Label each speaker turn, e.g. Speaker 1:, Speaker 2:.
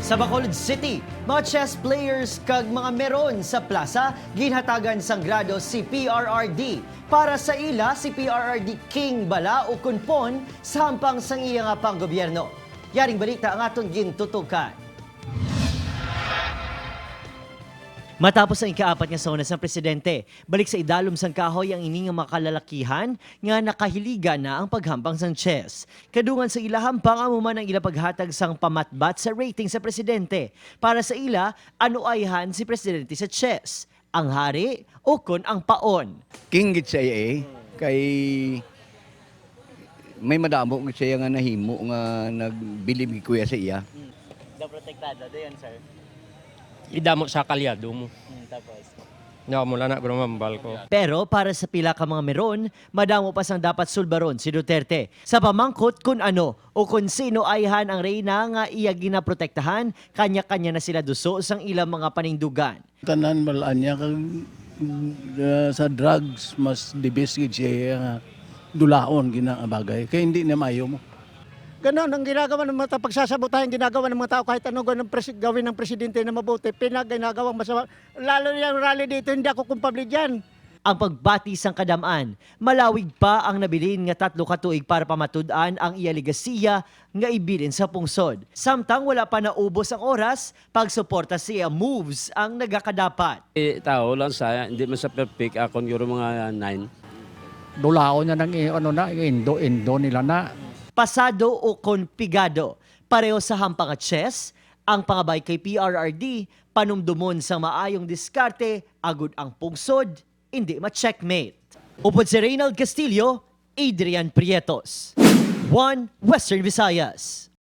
Speaker 1: Sa Bacolod City, mga chess players kag mga meron sa plaza ginhatagan sang Grado si PRRD. Para sa ila, si PRRD King bala o kunpon sa hampang sang iya nga panggobyerno. Yaring balita ang aton gintutukan. Matapos ang ikaapat nga Sona sa Presidente, balik sa idalom sang kahoy ang ining nga makalalakihan nga nakahiliga na ang paghambang sang chess. Kadungan sa ila hampang amuman ang ila paghatag sang pamatbat sa rating sa Presidente. Para sa ila, ano ayhan si Presidente sa chess? Ang hari o kon ang paon?
Speaker 2: King git siya kay may madamo git siya nga nahimo nga nagbilib kuya sa iya.
Speaker 1: Da protektado do yan, sir.
Speaker 3: Idamo sa kalyado mo.
Speaker 1: Tapos
Speaker 3: Mula na pero mambal ko.
Speaker 1: pero para sa pila ka mga meron, madamo pa sang dapat sulbaron si Duterte. Sa pamangkot kung ano o kung sino ayhan ang reyna nga iya ginaprotektahan, kanya-kanya na sila duso sang ilang mga panindugan.
Speaker 4: Tanan malaan niya kag sa drugs mas dibis gid siya nga dulaon ginabagay kay hindi na mayo mo.
Speaker 5: Ganon ang ginagawa ng mga pagsasabotahin ginagawa ng mga tao kahit ano gawin ng presidente na mabuti, ginagawang masama. Lalo yung rally dito, hindi ako kumpable dyan.
Speaker 1: Ang pagbati sang kadamaan, malawig pa ang nabilin nga 3 ka tuig para pamatud-an ang iya legasiya nga ibilin sa pungsod. Samtang wala pa naubos ang oras, pagsuporta siya moves ang nagakadapat.
Speaker 6: Tao lang saya, hindi man sa perfect akon yung mga 9.
Speaker 7: Dulaon niya ng indo nila na.
Speaker 1: Pasado o konpigado, pareho sa hampang at chess, ang pangabay kay PRRD, panumdumon sa maayong diskarte, agud ang pungsod, hindi ma-checkmate. Upod si Reynald Castillo, Adrian Prietos. 1 Western Visayas.